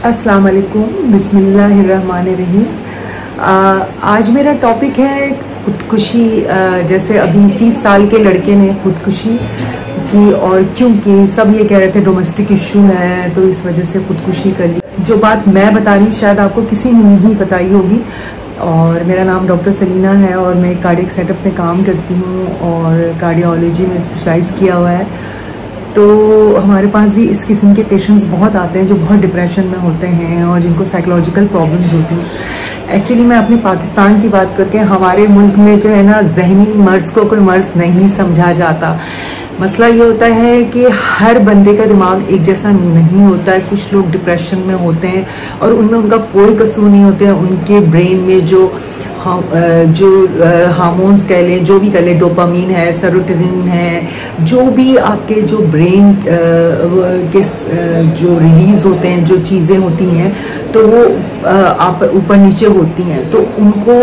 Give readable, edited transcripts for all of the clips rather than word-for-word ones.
अस्सलाम वालेकुम, बिस्मिल्लाहिर्रहमानिर्रहीम। आज मेरा टॉपिक है खुदकुशी। जैसे अभी 30 साल के लड़के ने खुदकुशी की और क्योंकि सब ये कह रहे थे डोमेस्टिक इशू है तो इस वजह से खुदकुशी कर ली। जो बात मैं बता रही शायद आपको किसी ने नहीं बताई होगी। और मेरा नाम डॉक्टर सलीना है और मैं कार्डियक सेटअप में काम करती हूँ और कार्डियोलॉजी में स्पेशलाइज किया हुआ है। तो हमारे पास भी इस किस्म के पेशेंट्स बहुत आते हैं जो बहुत डिप्रेशन में होते हैं और जिनको साइकोलॉजिकल प्रॉब्लम्स होती हैं। एक्चुअली मैं अपने पाकिस्तान की बात करके, हमारे मुल्क में जो है ना, जहनी मर्ज को कोई मर्ज नहीं समझा जाता। मसला ये होता है कि हर बंदे का दिमाग एक जैसा नहीं होता है। कुछ लोग डिप्रेशन में होते हैं और उनमें उनका कोई कसूर नहीं होते हैं। उनके ब्रेन में जो हार्मोन्स कह लें, जो भी कह लें, डोपामीन है, सेरोटोनिन है, जो भी आपके जो ब्रेन के जो रिलीज होते हैं, जो चीज़ें होती हैं, तो वो आप ऊपर नीचे होती हैं, तो उनको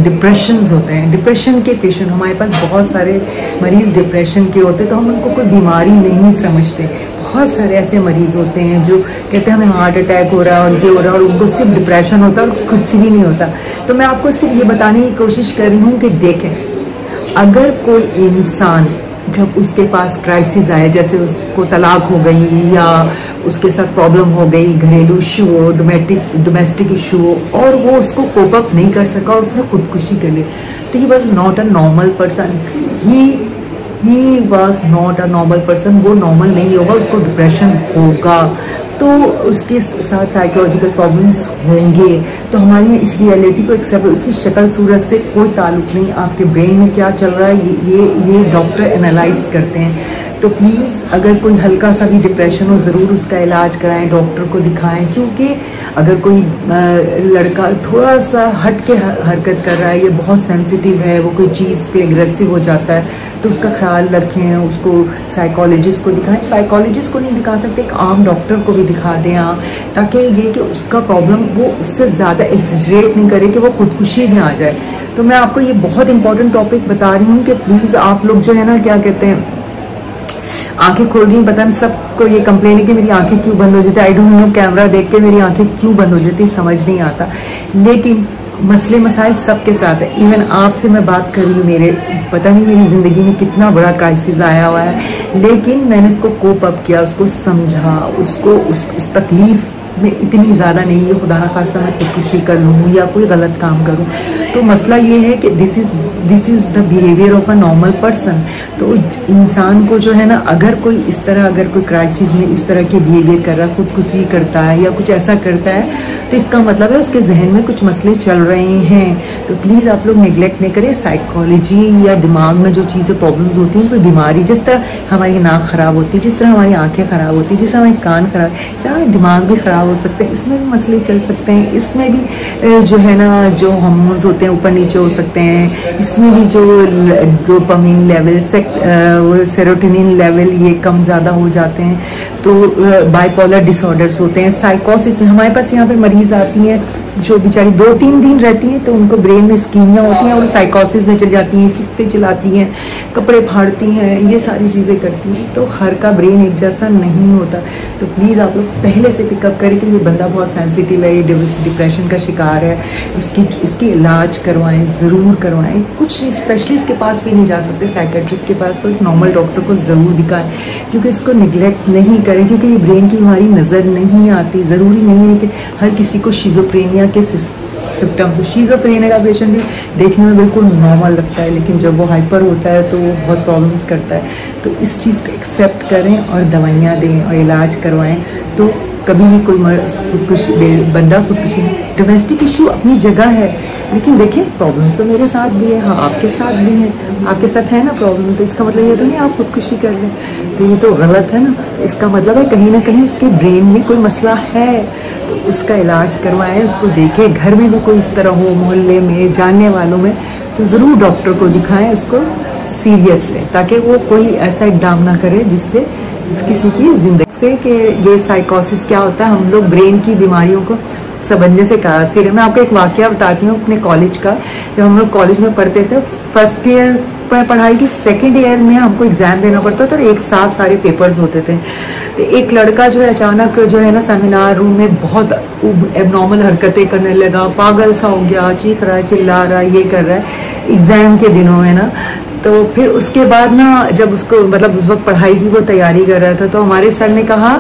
डिप्रेशंस होते हैं। डिप्रेशन के पेशेंट, हमारे पास बहुत सारे मरीज डिप्रेशन के होते हैं, तो हम उनको कोई बीमारी नहीं समझते। बहुत सारे ऐसे मरीज होते हैं जो कहते हैं हमें हार्ट अटैक हो रहा है और ये हो रहा है और उनको सिर्फ डिप्रेशन होता है और कुछ भी नहीं होता। तो मैं आपको सिर्फ ये बताने की कोशिश कर रही हूँ कि देखें, अगर कोई इंसान जब उसके पास क्राइसिस आए, जैसे उसको तलाक हो गई या उसके साथ प्रॉब्लम हो गई, घरेलू इशू हो, डोमेस्टिक इशू हो, और वो उसको कोप अप नहीं कर सका, उसने खुदकुशी कर ली, तो he was not a normal person. He was not a normal person. वो नॉर्मल नहीं होगा, उसको डिप्रेशन होगा, तो उसके साथ साइकोलॉजिकल प्रॉब्लम्स होंगे। तो हमारी इस रियलिटी को एक्सेप्ट, उसकी शक्ल सूरत से कोई ताल्लुक नहीं। आपके ब्रेन में क्या चल रहा है ये डॉक्टर एनालाइज करते हैं। तो प्लीज़ अगर कोई हल्का सा भी डिप्रेशन हो, ज़रूर उसका इलाज कराएं, डॉक्टर को दिखाएं। क्योंकि अगर कोई लड़का थोड़ा सा हट के हरकत कर रहा है, ये बहुत सेंसिटिव है, वो कोई चीज़ पे एग्रेसिव हो जाता है, तो उसका ख्याल रखें, उसको साइकोलॉजिस्ट को दिखाएं। साइकोलॉजिस्ट को नहीं दिखा सकते, एक आम डॉक्टर को भी दिखा दें आप, ताकि ये कि उसका प्रॉब्लम वो उससे ज़्यादा एक्सजरेट नहीं करे कि वो खुदकुशी में आ जाए। तो मैं आपको ये बहुत इंपॉर्टेंट टॉपिक बता रही हूँ कि प्लीज़ आप लोग जो है ना, क्या कहते हैं, आंखें खोल रही, पता नहीं सबको ये कंप्लेन है कि मेरी आंखें क्यों बंद हो जाती है। आई डोंट नो, कैमरा देख के मेरी आंखें क्यों बंद हो जाती, समझ नहीं आता। लेकिन मसले मसाइल सबके साथ है। इवन आपसे मैं बात कर रही हूँ, मेरे पता नहीं मेरी ज़िंदगी में कितना बड़ा क्राइसिस आया हुआ है, लेकिन मैंने उसको कोप अप किया, उसको समझा, उसको उस तकलीफ में इतनी ज़्यादा नहीं है खुदा ना खास्ता मैं खुदकुशी कर लूँ या कोई गलत काम करूँ। तो मसला ये है कि this is the behaviour of a normal person. तो इंसान को जो है ना, अगर कोई इस तरह, अगर कोई क्राइसिस में इस तरह के बिहेवियर कर रहा है, खुदकुशी करता है या कुछ ऐसा करता है, तो इसका मतलब है उसके जहन में कुछ मसले चल रहे हैं। तो प्लीज़ आप लोग निगलेक्ट नहीं करें। साइकोलॉजी या दिमाग में जो चीज़ें प्रॉब्लम्स होती हैं, कोई बीमारी, जिस तरह हमारी नाक ख़राब होती है, जिस तरह हमारी आँखें ख़राब होती है, जिस तरह हमारे कान ख़राब, जिस तरह हमारे दिमाग भी ख़राब हो सकते हैं, इसमें भी मसले चल सकते हैं। इसमें भी जो है ना, जो हार्मोन्स होते हैं ऊपर नीचे हो सकते हैं। इसमें भी जो डोपामिन लेवल, सेरोटोनिन लेवल, ये कम ज़्यादा हो जाते हैं। तो बाइपोलर डिसऑर्डर्स होते हैं, साइकोसिस में। हमारे पास यहाँ पे मरीज आती हैं जो बेचारी 2-3 दिन रहती हैं, तो उनको ब्रेन में स्कीमिया होती हैं और साइकोसिस में चल जाती हैं, चित्ते चलाती हैं, कपड़े फाड़ती हैं, ये सारी चीज़ें करती हैं। तो हर का ब्रेन एक जैसा नहीं होता। तो प्लीज़ आप लोग पहले से पिकअप करें कि ये बंदा बहुत सेंसिटिव है, ये डिप्रेशन का शिकार है, इसकी इलाज करवाएं, ज़रूर करवाएं। कुछ स्पेशलिस्ट के पास भी नहीं जा सकते, साइकेट्रिस्ट के पास, तो एक नॉर्मल डॉक्टर को ज़रूर दिखाएं। क्योंकि इसको निगलेक्ट नहीं करें, क्योंकि ये ब्रेन की बीमारी नज़र नहीं आती। ज़रूरी नहीं है कि हर किसी को शिज़ोफ्रेनिया के सिम्टम्स। शिज़ोफ्रेनिया का पेशेंट भी देखने में बिल्कुल नॉर्मल लगता है, लेकिन जब वो हाइपर होता है तो वो बहुत प्रॉब्लम्स करता है। तो इस चीज़ को एक्सेप्ट करें और दवाइयाँ दें और इलाज करवाएं। तो कभी भी कोई बंदा खुदकुशी, डोमेस्टिक इशू अपनी जगह है, लेकिन देखिए प्रॉब्लम्स तो मेरे साथ भी है, हाँ आपके साथ भी है, आपके साथ है ना प्रॉब्लम, तो इसका मतलब ये तो नहीं आप खुदकुशी कर लें, तो ये तो गलत है ना। इसका मतलब है कहीं ना कहीं उसके ब्रेन में कोई मसला है, तो उसका इलाज करवाएं, उसको देखें। घर में भी कोई इस तरह हो, मोहल्ले में, जानने वालों में, तो ज़रूर डॉक्टर को दिखाएं, उसको सीरियस लें, ताकि वो कोई ऐसा इक़दाम ना करे जिससे किसी की जिंदगी से। कि ये साइकोसिस क्या होता है, हम लोग ब्रेन की बीमारियों को समझने से कहा सीरियस। मैं आपको एक वाकया बताती हूँ अपने कॉलेज का। जब हम लोग कॉलेज में पढ़ते थे, फर्स्ट ईयर पढ़ाई की सेकेंड ईयर में हमको एग्जाम देना पड़ता था और एक साथ सारे पेपर्स होते थे। तो एक लड़का जो है अचानक जो है ना सेमिनार रूम में बहुत एबनॉर्मल हरकतें करने लगा, पागल सा हो गया, चीख रहा है, चिल्ला रहा है, ये कर रहा है एग्जाम के दिनों में ना। तो फिर उसके बाद ना जब उसको मतलब उस वक्त पढ़ाई की वो तैयारी कर रहा था, तो हमारे सर ने कहा,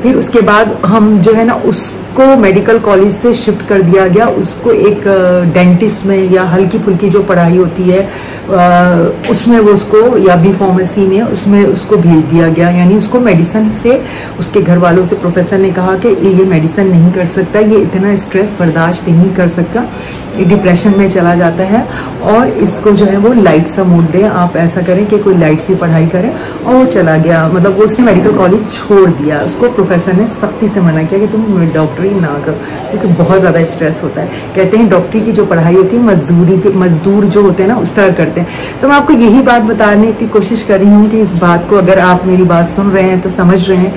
फिर उसके बाद हम जो है ना उसको मेडिकल कॉलेज से शिफ्ट कर दिया गया, उसको एक डेंटिस्ट में या हल्की फुल्की जो पढ़ाई होती है उसमें वो उसको, या बी फार्मेसी में उसमें उसको भेज दिया गया। यानी उसको मेडिसिन से, उसके घर वालों से प्रोफेसर ने कहा कि ये मेडिसिन नहीं कर सकता, ये इतना स्ट्रेस बर्दाश्त नहीं कर सकता, ये डिप्रेशन में चला जाता है, और इसको जो है वो लाइट सा मूड दें, आप ऐसा करें कि कोई लाइट सी पढ़ाई करें। और वो चला गया, मतलब वो उसने मेडिकल कॉलेज छोड़ दिया। उसको प्रोफेसर ने सख्ती से मना किया कि तुम डॉक्टरी ना करो, क्योंकि बहुत ज़्यादा स्ट्रेस होता है। कहते हैं डॉक्टरी की जो पढ़ाई होती है मजदूर जो होते हैं ना उस तरह करते हैं। तो मैं आपको यही बात बताने की कोशिश कर रही हूँ कि इस बात को अगर आप मेरी बात सुन रहे हैं तो समझ रहे हैं,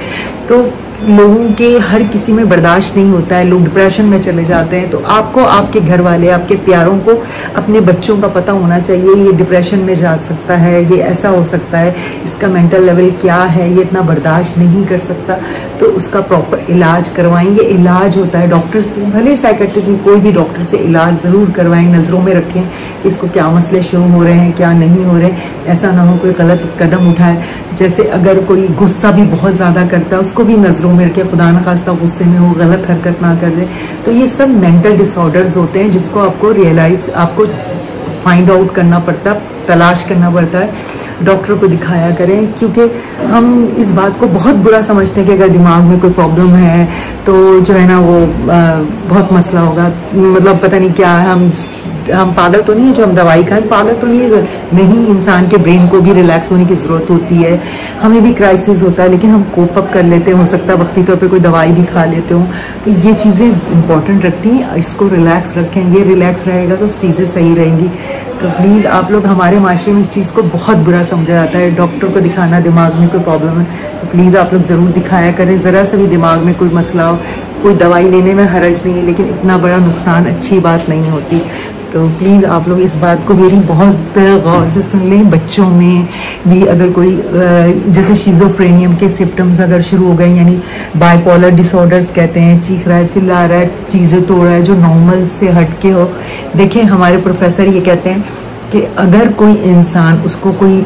तो लोगों के हर किसी में बर्दाश्त नहीं होता है, लोग डिप्रेशन में चले जाते हैं। तो आपको आपके घर वाले, आपके प्यारों को, अपने बच्चों का पता होना चाहिए ये डिप्रेशन में जा सकता है, ये ऐसा हो सकता है, इसका मेंटल लेवल क्या है, ये इतना बर्दाश्त नहीं कर सकता, तो उसका प्रॉपर इलाज करवाएं। ये इलाज होता है डॉक्टर से, भले साइकेट्रिस्ट में कोई भी डॉक्टर से इलाज ज़रूर करवाएं, नज़रों में रखें कि इसको क्या मसले शुरू हो रहे हैं, क्या नहीं हो रहे, ऐसा ना हो कोई गलत कदम उठाए। जैसे अगर कोई गुस्सा भी बहुत ज़्यादा करता है उसको भी नज़रों में रखे, खुदा न खास्ता गुस्से में वो गलत हरकत ना कर दे। तो ये सब मेंटल डिसऑर्डर्स होते हैं जिसको आपको आपको फाइंड आउट करना पड़ता है, तलाश करना पड़ता है, डॉक्टर को दिखाया करें। क्योंकि हम इस बात को बहुत बुरा समझते हैं कि अगर दिमाग में कोई प्रॉब्लम है तो जो है ना वो बहुत मसला होगा, मतलब पता नहीं क्या है, हम पागल तो नहीं है जो हम दवाई खाएं, पागल तो नहीं, इंसान के ब्रेन को भी रिलैक्स होने की ज़रूरत होती है, हमें भी क्राइसिस होता है, लेकिन हम कोप अप कर लेते हैं, हो सकता है वक्ती तौर पे कोई दवाई भी खा लेते हो। तो ये चीज़ें इंपॉर्टेंट रखती हैं, इसको रिलैक्स रखें, ये रिलैक्स रहेगा तो चीज़ें सही रहेंगी। तो प्लीज़ आप लोग, हमारे माशरे में इस चीज़ को बहुत बुरा समझा जाता है, डॉक्टर को दिखाना, दिमाग में कोई प्रॉब्लम है तो प्लीज़ आप लोग ज़रूर दिखाया करें। ज़रा सा भी दिमाग में कोई मसला हो, कोई दवाई लेने में हर्ज नहीं है, लेकिन इतना बड़ा नुकसान अच्छी बात नहीं होती। तो प्लीज़ आप लोग इस बात को मेरी बहुत गौर से सुन लें। बच्चों में भी अगर कोई जैसे शिज़ोफ्रेनियम के सिम्टम्स अगर शुरू हो गए, यानी बाइपोलर डिसऑर्डर्स कहते हैं, चीख रहा है, चिल्ला रहा है, चीज़ें तोड़ रहा है, जो नॉर्मल से हटके हो। देखिए हमारे प्रोफेसर ये कहते हैं कि अगर कोई इंसान, उसको कोई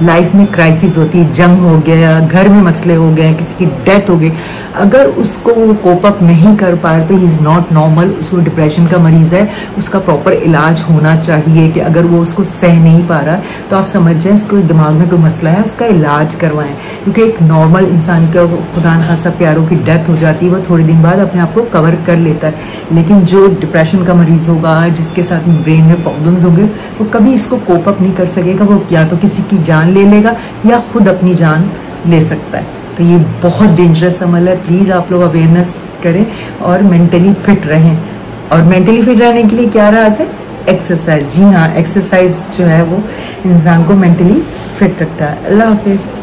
लाइफ में क्राइसिस होती है, जंग हो गया, घर में मसले हो गए, किसी की डेथ हो गई, अगर उसको वो कोप अप नहीं कर पा रहे तो ही इज़ नॉट नॉर्मल, उसको डिप्रेशन का मरीज़ है, उसका प्रॉपर इलाज होना चाहिए। कि अगर वो उसको सह नहीं पा रहा तो आप समझ जाएं उसको दिमाग में कोई मसला है, उसका इलाज करवाएं। क्योंकि एक नॉर्मल इंसान का खुदा न खास्ता प्यारों की डेथ हो जाती है, वो थोड़े दिन बाद अपने आप को कवर कर लेता है, लेकिन जो डिप्रेशन का मरीज़ होगा, जिसके साथ ब्रेन में प्रॉब्लम्स होंगे, वो कभी इसको कोप अप नहीं कर सकेगा, वो या तो किसी की जान ले लेगा या खुद अपनी जान ले सकता है। तो ये बहुत डेंजरस अमल है। प्लीज़ आप लोग अवेयरनेस करें और मेंटली फिट रहें। और मेंटली फिट रहने के लिए क्या राज है? एक्सरसाइज। जी हाँ, एक्सरसाइज जो है वो इंसान को मेंटली फिट रखता है। अल्लाह हाफिज़।